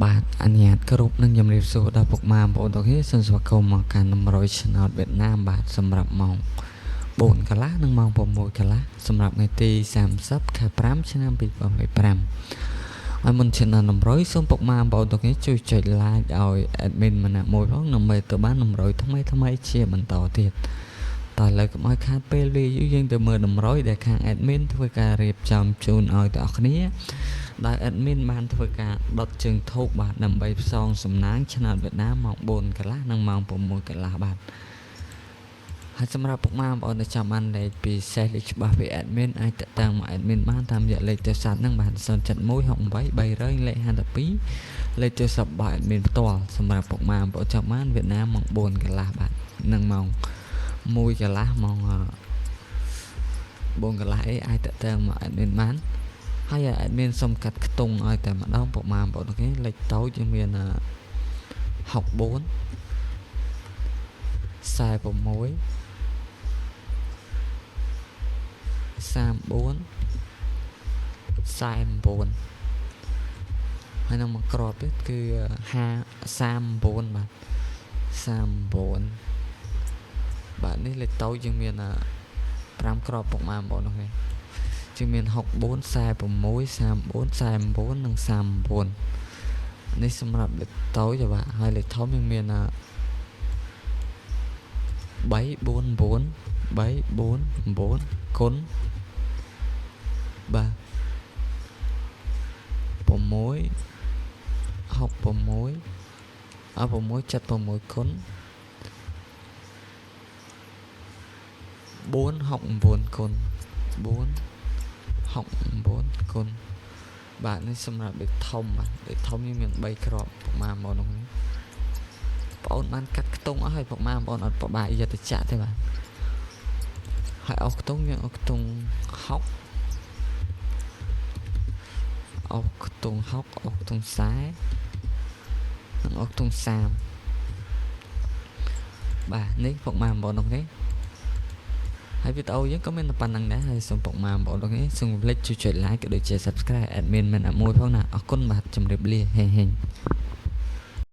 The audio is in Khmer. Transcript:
បាទអញ្ញាតគ្រប់នឹងជំរាបសួរដល់ពុកម៉ែបងប្អូនទាំងអស់សូមស្វាគមន៍មកកាន់100 Channel វៀតណាមបាទសម្រាប់ម៉ោង4កន្លះនិងម៉ោង6កន្លះសម្រាប់ថ្ងៃទី30ខែ5ឆ្នាំ2025ហើយមុនឈានដល់100សូមពុកម៉ែបងប្អូនទាំងអស់ជួយចុច like ឲ្យ admin ម្នាក់មួយផងដើម្បីទៅបាន100ថ្មីជាបន្តទៀតតើឥឡូវកុំឲ្យខាតពេលវេលាយើងទៅមើល100ដែលខាង admin ធ្វើការរៀបចំជូនឲ្យទាំងអស់គ្នាដែល admin បានធ្វើការដុតជើងធូបបាទដើម្បីផ្សងសំណាងឆ្នោតវៀតណាមម៉ោង4កន្លះនិងម៉ោង6កន្លះបាទហើយសម្រាប់ពុកម៉ែបងប្អូនដែលចាំបានលេខពិសេសលេខច្បាស់ពី admin អាចតាក់ទងមក admin បានតាមរយៈលេខទូរស័ព្ទហ្នឹងបាទ07168 300លេខ52លេខទូរស័ព្ទរបស់ admin ផ្ទាល់សម្រាប់ពុកម៉ែបងប្អូនចាំបានវៀតណាមម៉ោង4កន្លះបាទនិងម៉ោង1កន្លះម៉ោង4កន្លះអីអាចតាក់ទងមក admin បានហើយ admin សុំកាត់ខ្ទង់ឲ្យតែម្ដងពុកម៉ែបងប្អូនអូខេលេខតូចយើងមាន64 46 34 49ហើយនឹងមកក្របទៀតគឺ39បាទ39បាទនេះលេខតូចយើងមាន5ក្របពុកម៉ែបងប្អូនអូខេជាមាន64 46 34 49និង39នេះសម្រាប់លេខតូចបាទហើយលេខធំយើងមាន349 349គុណបាទ6 66 676គុណ469គុណ469គុណបាទនេះសម្រាប់លេខធំបាទលេខធំនេះមាន3គ្រាប់ពុកម៉ែបងប្អូននេះបងអូនបានកាត់ខ្ទង់អស់ហើយពុកម៉ែបងប្អូនអត់ប្របាយកទៅចាក់ទេបាទហើយអស់ខ្ទង់យើងអស់ខ្ទង់60អស់ខ្ទង់60អស់ខ្ទង់40និងអស់ខ្ទង់30បាទនេះពុកម៉ែបងប្អូននេះហើយវីដេអូយើងក៏មានតែប៉ុណ្្នឹងដែរហើយសូមពុកម៉ែបងប្អូននេះសូមកុំភ្លេចជួយចុច like ក៏ដូចជា subscribe admin មិនអត់មួយផងណាអរគុណបាទជម្រាបលាហេង